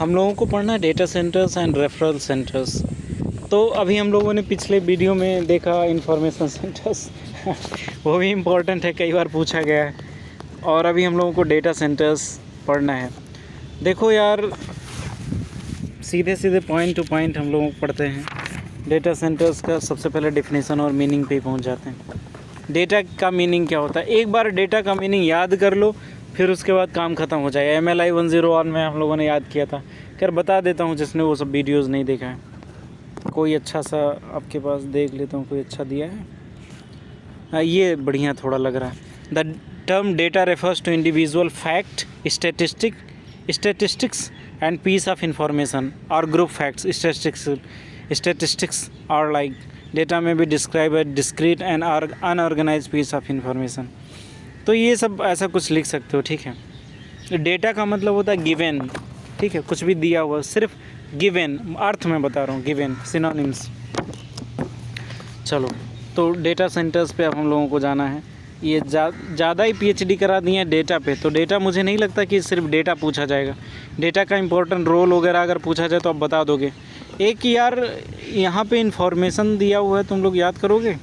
हम लोगों को पढ़ना है data centres and referral centres. तो अभी हम लोगों ने पिछले वीडियो में देखा इंफॉर्मेशन सेंटर्स वो भी इम्पोर्टेंट है, कई बार पूछा गया है। और अभी हम लोगों को डेटा सेंटर्स पढ़ना है। देखो यार, सीधे सीधे पॉइंट टू पॉइंट हम लोग पढ़ते हैं। डेटा सेंटर्स का सबसे पहले डेफिनेशन और मीनिंग पे पहुंच जाते हैं। डेटा का मीनिंग क्या होता है, एक बार डेटा का मीनिंग याद कर लो, फिर उसके बाद काम ख़त्म हो जाएगा। MLI 101 में हम लोगों ने याद किया था। खैर बता देता हूँ जिसने वो सब वीडियोस नहीं देखा है। कोई अच्छा सा आपके पास देख लेता हूँ, कोई अच्छा दिया है। हाँ, ये बढ़िया थोड़ा लग रहा है। The term data refers to individual fact, statistics and piece of information और group facts. Statistics are like data में भी describe a discrete and unorganised piece of information. तो ये सब ऐसा कुछ लिख सकते हो, ठीक है। डेटा का मतलब होता है गिवन, ठीक है, कुछ भी दिया हुआ, सिर्फ गिवन अर्थ में बता रहा हूँ, गिवन सिनोनिम्स। चलो, तो डेटा सेंटर्स पे अब हम लोगों को जाना है। ये ज़्यादा ही PhD करा दिए हैं डेटा पे। तो डेटा मुझे नहीं लगता कि सिर्फ डेटा पूछा जाएगा। डेटा का इंपॉर्टेंट रोल वगैरह अगर पूछा जाए तो आप बता दोगे। एक यार यहाँ पे इंफॉर्मेशन दिया हुआ है, तुम लोग याद करोगे?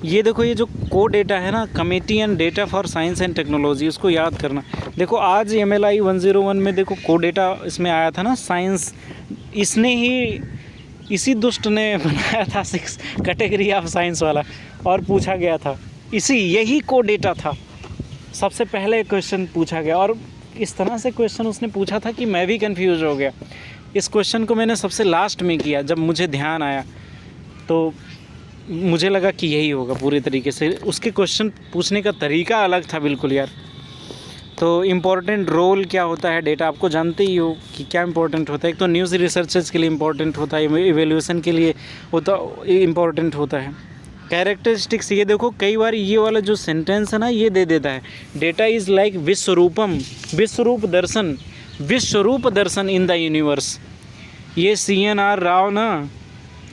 ये देखो, ये जो कोड डेटा है ना, committee and data for science and technology, उसको याद करना। देखो आज MLI 101 में देखो कोड डेटा इसमें आया था ना, साइंस। इसने ही, इसी दुष्ट ने बनाया था 6 कैटेगरी ऑफ साइंस वाला, और पूछा गया था यही कोड डेटा था। सबसे पहले क्वेश्चन पूछा गया, और इस तरह से क्वेश्चन उसने पूछा था कि मैं भी कंफ्यूज हो गया। इस क्वेश्चन को मैंने सबसे लास्ट में किया, जब मुझे ध्यान आया तो मुझे लगा कि यही होगा पूरी तरीके से। उसके क्वेश्चन पूछने का तरीका अलग था बिल्कुल यार। तो इम्पॉर्टेंट रोल क्या होता है डेटा, आपको जानते ही हो कि क्या इम्पोर्टेंट होता है। एक तो न्यूज़ रिसर्चेस के लिए इम्पोर्टेंट होता है, इवेल्यूशन के लिए इम्पोर्टेंट होता है। कैरेक्टरिस्टिक्स, ये देखो कई बार ये वाला जो सेंटेंस है ना, ये दे देता है, डेटा इज़ लाइक विश्वरूपम, विश्वरूप दर्शन इन द यूनिवर्स। ये CNR राव ना,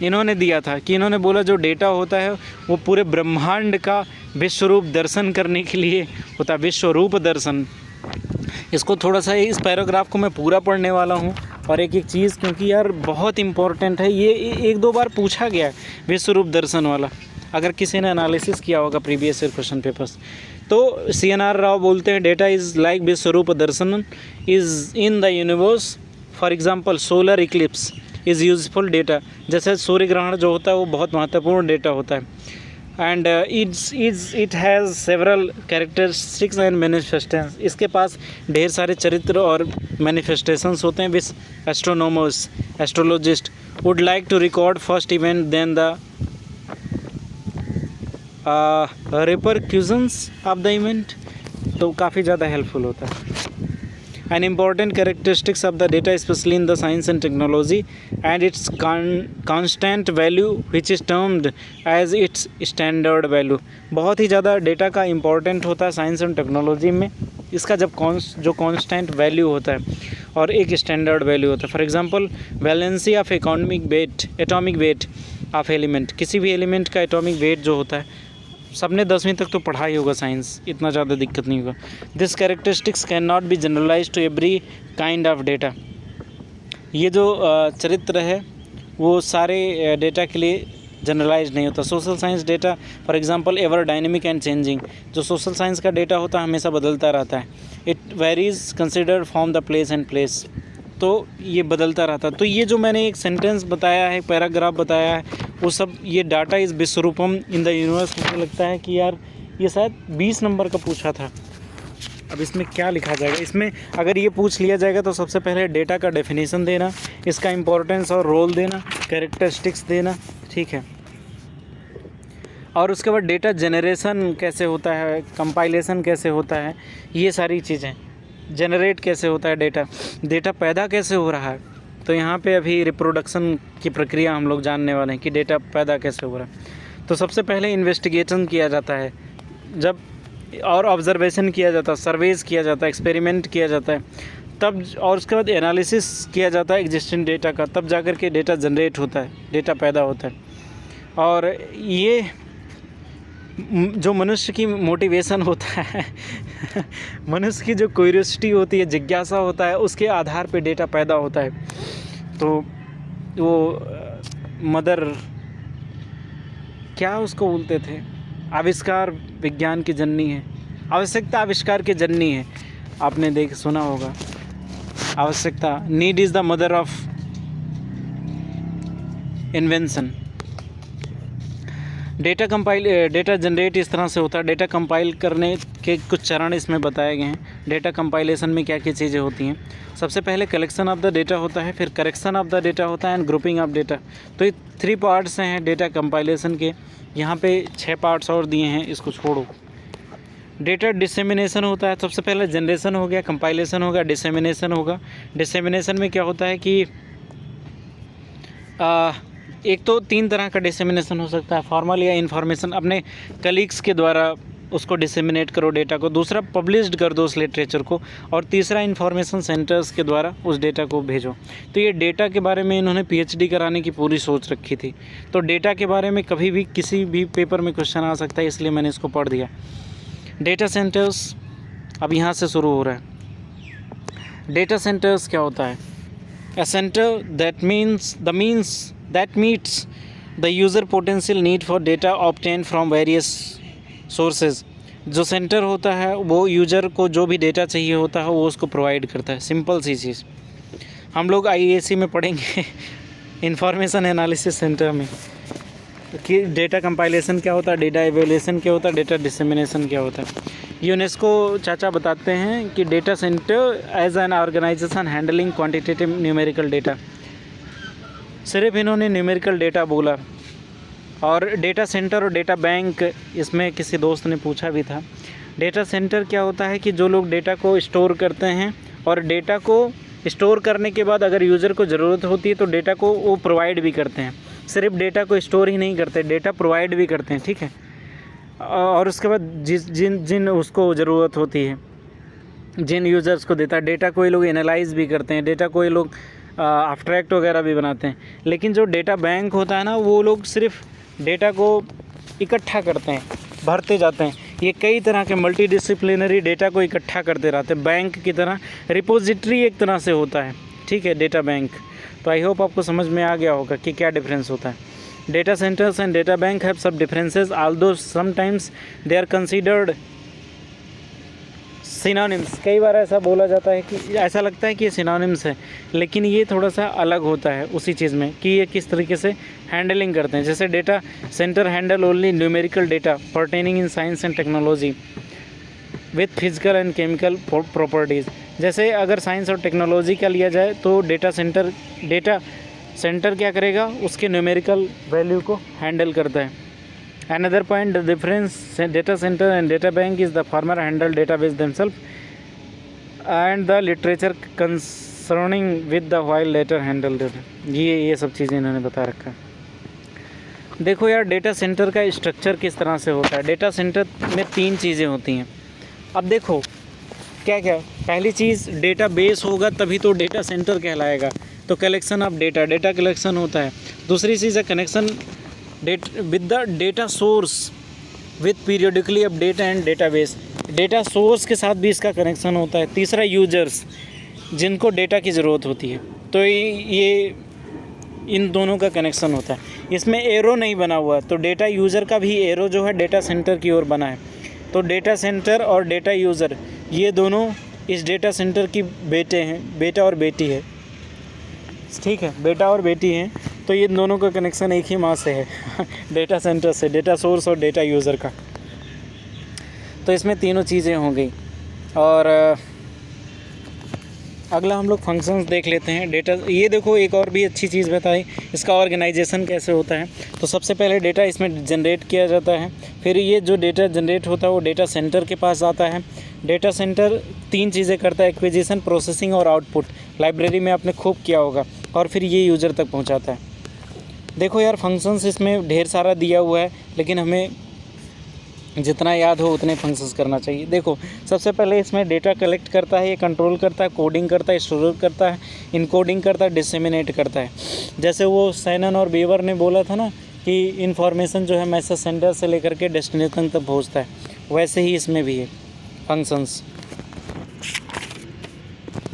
इन्होंने दिया था कि इन्होंने बोला जो डेटा होता है वो पूरे ब्रह्मांड का विश्वरूप दर्शन करने के लिए होता है, विश्वरूप दर्शन। इसको थोड़ा सा, इस पैराग्राफ को मैं पूरा पढ़ने वाला हूँ, और एक एक चीज़, क्योंकि यार बहुत इम्पोर्टेंट है। ये 1-2 बार पूछा गया है विश्वरूप दर्शन वाला, अगर किसी ने एनालिसिस किया होगा प्रीवियस ईयर क्वेश्चन पेपर्स। तो CNR राव बोलते हैं डेटा इज़ लाइक विश्वरूप दर्शन is in the universe. For example solar eclipse is useful data. जैसे सूर्य ग्रहण जो होता है वो बहुत महत्वपूर्ण डेटा होता है। And it has several characteristics and manifestations. इसके पास ढेर सारे चरित्र और मैनिफेस्टेशंस होते हैं। Which astronomers, astrologist would like to record first event then the repercussions of the event. तो काफ़ी ज़्यादा हेल्पफुल होता है। An important characteristics of the data, especially in the science and technology, and its constant value, which is termed as its standard value। बहुत ही ज़्यादा data का important होता है साइंस एंड टेक्नोलॉजी में। इसका जब जो कांस्टेंट वैल्यू होता है और एक स्टैंडर्ड वैल्यू होता है। For example valency of atomic weight of element. किसी भी एलिमेंट का एटॉमिक वेट जो होता है, सबने 10वीं तक तो पढ़ा ही होगा साइंस, इतना ज़्यादा दिक्कत नहीं होगा। This characteristics can not be generalize to every kind of data. ये जो चरित्र है वो सारे डेटा के लिए जनरलाइज नहीं होता। Social science data for example ever dynamic and changing. जो सोशल साइंस का डेटा होता है हमेशा बदलता रहता है। It varies considered from the place and place. तो ये बदलता रहता है। तो ये जो मैंने एक सेंटेंस बताया है, पैराग्राफ बताया है, वो सब ये data is Vishwaroopam in the universe. मुझे लगता है कि यार ये शायद 20 नंबर का पूछा था। अब इसमें क्या लिखा जाएगा? इसमें अगर ये पूछ लिया जाएगा तो सबसे पहले डेटा का डेफिनेशन देना, इसका इम्पोर्टेंस और रोल देना, कैरेक्टरिस्टिक्स देना, ठीक है। और उसके बाद डेटा जनरेशन कैसे होता है, कंपाइलेशन कैसे होता है, ये सारी चीज़ें, जनरेट कैसे होता है डेटा पैदा कैसे हो रहा है। तो यहाँ पे अभी रिप्रोडक्शन की प्रक्रिया हम लोग जानने वाले हैं कि डेटा पैदा कैसे हो रहा है। तो सबसे पहले इन्वेस्टिगेशन किया जाता है, जब और ऑब्जर्वेशन किया जाता है, सर्वेज किया जाता है, एक्सपेरिमेंट किया जाता है, तब और उसके बाद एनालिसिस किया जाता है एग्जिस्टिंग डेटा का, तब जाकर के डेटा जनरेट होता है, डेटा पैदा होता है। और ये जो मनुष्य की मोटिवेशन होता है मनुष्य की जो क्यूरियोसिटी होती है, जिज्ञासा होता है, उसके आधार पे डेटा पैदा होता है। तो वो मदर क्या उसको बोलते थे, आविष्कार विज्ञान की जननी है, आवश्यकता आविष्कार की जननी है, आपने सुना होगा। आवश्यकता, need is the mother of invention. Data generate इस तरह से होता है। डेटा कंपाइल करने के कुछ चरण इसमें बताए गए हैं। डेटा कंपाइलेशन में क्या क्या चीज़ें होती हैं। सबसे पहले कलेक्शन ऑफ द डेटा होता है, फिर करेक्शन ऑफ द डेटा होता है एंड ग्रुपिंग ऑफ डेटा। तो ये 3 पार्ट्स हैं डेटा कंपाइलेशन के। यहाँ पे 6 पार्ट्स और दिए हैं, इसको छोड़ो। डेटा डिसेमिनेशन होता है। सबसे पहले जनरेशन हो गया, कंपाइलेशन होगा, डिसेमिनेशन होगा। डिसेमिनेशन में क्या होता है कि एक तो 3 तरह का डिसेमिनेशन हो सकता है। फॉर्मल या इन्फॉर्मेशन, अपने कलीग्स के द्वारा उसको डिसेमिनेट करो डेटा को। दूसरा पब्लिश्ड कर दो उस लिटरेचर को। और तीसरा इन्फॉर्मेशन सेंटर्स के द्वारा उस डेटा को भेजो। तो ये डेटा के बारे में इन्होंने PhD कराने की पूरी सोच रखी थी। तो डेटा के बारे में कभी भी किसी भी पेपर में क्वेश्चन आ सकता है, इसलिए मैंने इसको पढ़ दिया। डेटा सेंटर्स अब यहाँ से शुरू हो रहा है। डेटा सेंटर्स क्या होता है? A center that meets the user potential need for data obtained from various sources। जो सेंटर होता है वो यूज़र को जो भी डेटा चाहिए होता है वो उसको प्रोवाइड करता है। सिंपल सी चीज़ हम लोग IAC में पढ़ेंगे इंफॉर्मेशन एनालिसिस सेंटर में कि डेटा कंपाइलेशन क्या होता है, डेटा एवेल्यूएशन क्या होता है, डेटा डिसेमिनेशन क्या होता है। यूनेस्को चाचा बताते हैं कि data center as an organization handling quantitative numerical data. सिर्फ इन्होंने न्यूमेरिकल डेटा बोला। और डेटा सेंटर और डेटा बैंक, इसमें किसी दोस्त ने पूछा भी था। डेटा सेंटर क्या होता है कि जो लोग डेटा को स्टोर करते हैं और डेटा को स्टोर करने के बाद अगर यूज़र को ज़रूरत होती है तो डेटा को वो प्रोवाइड भी करते हैं। सिर्फ डेटा को स्टोर ही नहीं करते, डेटा प्रोवाइड भी करते हैं, ठीक है। और उसके बाद जिन उसको ज़रूरत होती है, जिन यूज़र्स को देता है डेटा को, ये लोग एनालाइज भी करते हैं, डेटा को ये लोग एब्स्ट्रैक्ट वगैरह भी बनाते हैं। लेकिन जो डेटा बैंक होता है ना, वो लोग सिर्फ डेटा को इकट्ठा करते हैं, भरते जाते हैं। ये कई तरह के मल्टीडिसिप्लिनरी डेटा को इकट्ठा करते रहते हैं। बैंक की तरह रिपोजिटरी एक तरह से होता है, ठीक है, डेटा बैंक। तो आई होप आपको समझ में आ गया होगा कि क्या डिफरेंस होता है। Data centres and data bank have sub differences although sometimes they are considered synonyms. कई बार ऐसा बोला जाता है कि ऐसा लगता है कि ये सिनोनिम्स है, लेकिन ये थोड़ा सा अलग होता है उसी चीज़ में कि ये किस तरीके से हैंडलिंग करते हैं। जैसे data centre handle only numerical data pertaining in science and technology with physical and chemical properties. जैसे अगर साइंस और टेक्नोलॉजी का लिया जाए तो डेटा सेंटर क्या करेगा, उसके न्यूमेरिकल वैल्यू को हैंडल करता है। Another point, the difference data center and data bank is the former handle database themselves and the literature concerning with the while later handle data। ये सब चीज़ें इन्होंने बता रखा है। देखो यार, डेटा सेंटर का स्ट्रक्चर किस तरह से होता है। डेटा सेंटर में 3 चीज़ें होती हैं। अब देखो क्या क्या, पहली चीज़ डेटा बेस होगा तभी तो डेटा सेंटर कहलाएगा। तो कलेक्शन ऑफ डेटा कलेक्शन होता है। दूसरी चीज़ है connection with the data source with periodically update and database. Data source के साथ भी इसका कनेक्शन होता है। तीसरा यूजर्स, जिनको डेटा की ज़रूरत होती है, तो ये इन दोनों का कनेक्शन होता है। इसमें एरो नहीं बना हुआ, तो डेटा यूज़र का भी एरो जो है डेटा सेंटर की ओर बना है। तो डेटा सेंटर और डेटा यूज़र ये दोनों इस डेटा सेंटर की बेटा और बेटी है, ठीक है, बेटा और बेटी हैं। तो ये दोनों का कनेक्शन एक ही माँ से है डेटा सेंटर से, डेटा सोर्स और डेटा यूज़र का। तो इसमें तीनों चीज़ें हो गई। और अगला हम लोग फंक्शंस देख लेते हैं। डेटा, ये देखो एक और भी अच्छी चीज़ बताई, इसका ऑर्गेनाइजेशन कैसे होता है। तो सबसे पहले डेटा इसमें जनरेट किया जाता है, फिर ये जो डेटा जनरेट होता है वो डेटा सेंटर के पास आता है। डेटा सेंटर 3 चीज़ें करता है, एक्विजिशन, प्रोसेसिंग और आउटपुट। लाइब्रेरी में आपने खूब किया होगा। और फिर ये यूज़र तक पहुंचाता है। देखो यार, फंक्शंस इसमें ढेर सारा दिया हुआ है, लेकिन हमें जितना याद हो उतने फंक्शंस करना चाहिए। देखो सबसे पहले इसमें डेटा कलेक्ट करता है, ये कंट्रोल करता है, कोडिंग करता है, स्टोर करता है, इनकोडिंग करता है, डिसेमिनेट करता है। जैसे वो सैनन और बीवर ने बोला था ना कि इन्फॉर्मेशन जो है मैसेज सेंडर से लेकर के डेस्टिनेशन तक पहुंचता है, वैसे ही इसमें भी है फंक्शंस।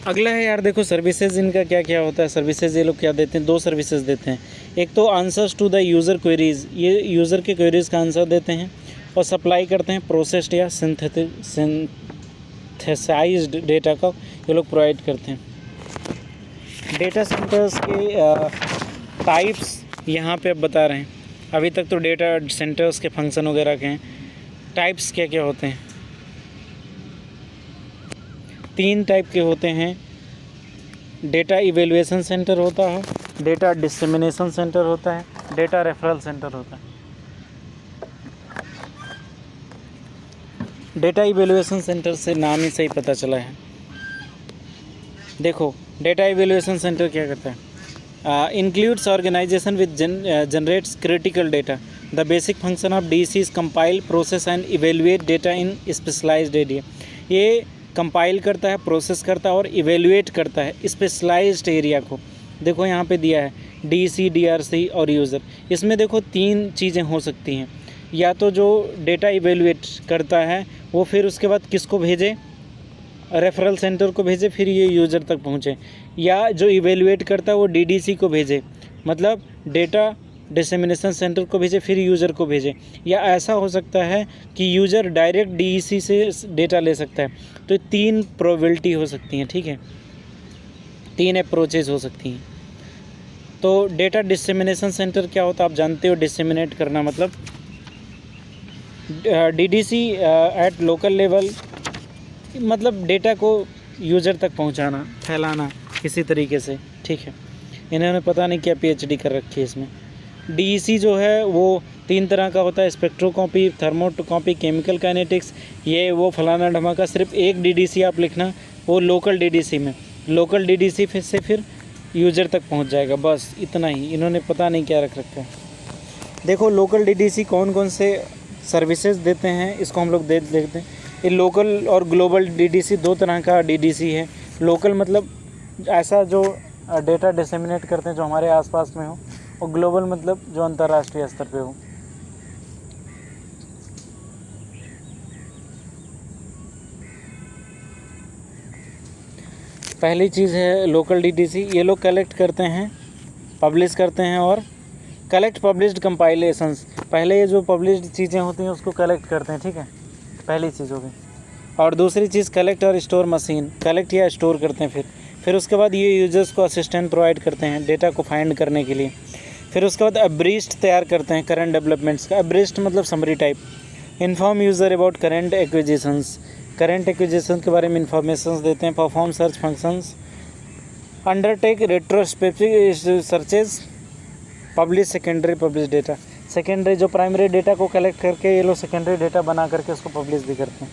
अगला है यार देखो सर्विसेज इनका क्या क्या होता है। सर्विसेज ये लोग क्या देते हैं, 2 सर्विसेज देते हैं। एक तो answers to the user queries, ये यूज़र के क्वेरीज़ का आंसर देते हैं और सप्लाई करते हैं प्रोसेस्ड या सिंथेसाइज्ड डेटा का ये लोग प्रोवाइड करते हैं। डेटा सेंटर्स के टाइप्स यहाँ पे अब बता रहे हैं। अभी तक तो डेटा सेंटर्स के फंक्शन वगैरह के हैं, टाइप्स क्या क्या होते हैं। 3 टाइप के होते हैं। डेटा इवेल्युएशन सेंटर होता है, डेटा डिसेमिनेशन सेंटर होता है, डेटा रेफरल सेंटर होता है। डेटा इवेल्युएशन सेंटर से नाम ही सही पता चला है। देखो डेटा इवेल्युएशन सेंटर क्या करता है, includes organization which generates critical data. The basic function of DEC is compile, process and evaluate data in specialized area. ये कंपाइल करता है, प्रोसेस करता है और इवेल्युएट करता है स्पेशलाइज्ड एरिया को। देखो यहाँ पे दिया है DEC, DRC और यूज़र। इसमें देखो 3 चीज़ें हो सकती हैं, या तो जो डेटा इवेल्युएट करता है वो फिर उसके बाद किसको भेजे, रेफरल सेंटर को भेजे, फिर ये यूज़र तक पहुँचे, या जो इवेल्युएट करता है वो DDC को भेजे, मतलब डेटा डिसेमिनेशन सेंटर को भेजे, फिर यूज़र को भेजे। या ऐसा हो सकता है कि यूज़र डायरेक्ट DEC से डेटा ले सकता है। तो 3 प्रोबेबिलिटी हो सकती हैं, ठीक है, 3 अप्रोचेज हो सकती हैं। तो डेटा डिसेमिनेशन सेंटर क्या होता है आप जानते हो, डिसेमिनेट करना मतलब DDC एट लोकल लेवल, मतलब डेटा को यूज़र तक पहुंचाना, फैलाना किसी तरीके से, ठीक है। इन्होंने पता नहीं क्या PhD कर रखी है इसमें। DEC जो है वो 3 तरह का होता है, स्पेक्ट्रोकॉपी, थर्मोकॉपी, केमिकल काइनेटिक्स, ये वो फलाना ढमाका। सिर्फ एक DDC आप लिखना, वो लोकल DDC में, लोकल DDC फिर यूज़र तक पहुंच जाएगा, बस इतना ही। इन्होंने पता नहीं क्या रख रखा है। देखो लोकल DDC कौन कौन से सर्विसेज देते हैं, इसको हम लोग देखते हैं। ये लोकल और ग्लोबल DDC 2 तरह का DDC है। लोकल मतलब ऐसा जो डेटा डिसेमिनेट करते हैं जो हमारे आसपास में हो, और ग्लोबल मतलब जो अंतर्राष्ट्रीय स्तर पे हो। पहली चीज़ है लोकल DDC। ये लोग कलेक्ट करते हैं, पब्लिश करते हैं और कलेक्ट पब्लिश्ड कंपाइलेशंस। पहले ये जो पब्लिश्ड चीज़ें होती हैं उसको कलेक्ट करते हैं, ठीक है, पहली चीज़ होगी। और दूसरी चीज़ कलेक्ट और स्टोर मशीन, कलेक्ट या स्टोर करते हैं। फिर उसके बाद ये यूजर्स को असिस्टेंट प्रोवाइड करते हैं डेटा को फाइंड करने के लिए। फिर उसके बाद अब्रिस्ट तैयार करते हैं करंट डेवलपमेंट्स का। अब्रिस्ट मतलब summary type. Inform user about current acquisitions, current acquisition के बारे में इंफॉर्मेशन देते हैं। Perform search functions, undertake retrospective searches, publish secondary publish data. Secondary जो प्राइमरी डेटा को कलेक्ट करके ये लोग सेकेंडरी डेटा बना करके उसको पब्लिश भी करते हैं।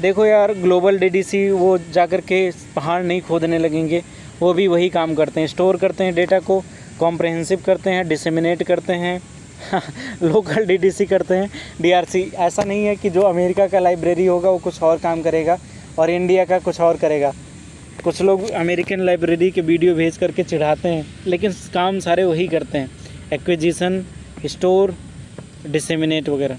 देखो यार ग्लोबल DDC वो जाकर के पहाड़ नहीं खोदने लगेंगे, वो भी वही काम करते हैं, स्टोर करते हैं डेटा को, कॉम्प्रहेंसिव करते हैं, डिसेमिनेट करते हैं। लोकल DDC करते हैं। DRC ऐसा नहीं है कि जो अमेरिका का लाइब्रेरी होगा वो कुछ और काम करेगा और इंडिया का कुछ और करेगा। कुछ लोग अमेरिकन लाइब्रेरी के वीडियो भेज करके चिढ़ाते हैं, लेकिन काम सारे वही करते हैं, एक्विजिशन, स्टोर, डिसेमिनेट वगैरह।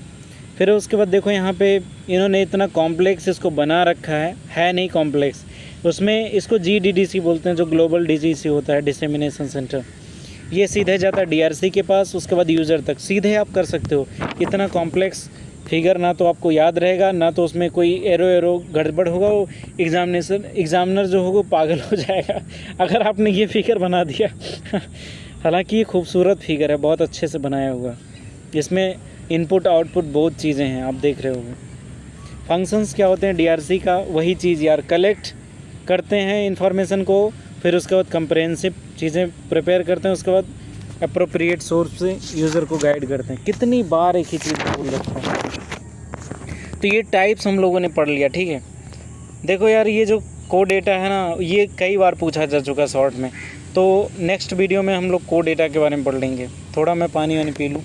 फिर उसके बाद देखो यहाँ पे इन्होंने इतना कॉम्प्लेक्स इसको बना रखा है नहीं कॉम्प्लेक्स। उसमें इसको GDDC बोलते हैं, जो ग्लोबल DDC होता है, डिसेमिनेशन सेंटर। ये सीधे जाता है DRC के पास, उसके बाद यूज़र तक सीधे आप कर सकते हो। इतना कॉम्प्लेक्स फिगर ना तो आपको याद रहेगा, ना तो उसमें कोई एरो गड़बड़ होगा। वो एग्जामिनर जो होगा पागल हो जाएगा अगर आपने ये फिगर बना दिया। हालांकि ये खूबसूरत फिगर है, बहुत अच्छे से बनाया हुआ। इसमें इनपुट आउटपुट बहुत चीज़ें हैं, आप देख रहे होंगे। फंक्शंस क्या होते हैं DRC का, वही चीज़ यार, कलेक्ट करते हैं इन्फॉर्मेशन को, फिर उसके बाद कंप्रहेंसिव चीज़ें प्रिपेयर करते हैं, उसके बाद अप्रोप्रिएट सोर्स से यूज़र को गाइड करते हैं। कितनी बार एक ही चीज़ बोल रखा है। तो ये टाइप्स हम लोगों ने पढ़ लिया, ठीक है। देखो यार ये जो कोड डेटा है ना, ये कई बार पूछा जा चुका शॉर्ट में। तो नेक्स्ट वीडियो में हम लोग कोड डेटा के बारे में पढ़ लेंगे। थोड़ा मैं पानी वानी पी लूँ।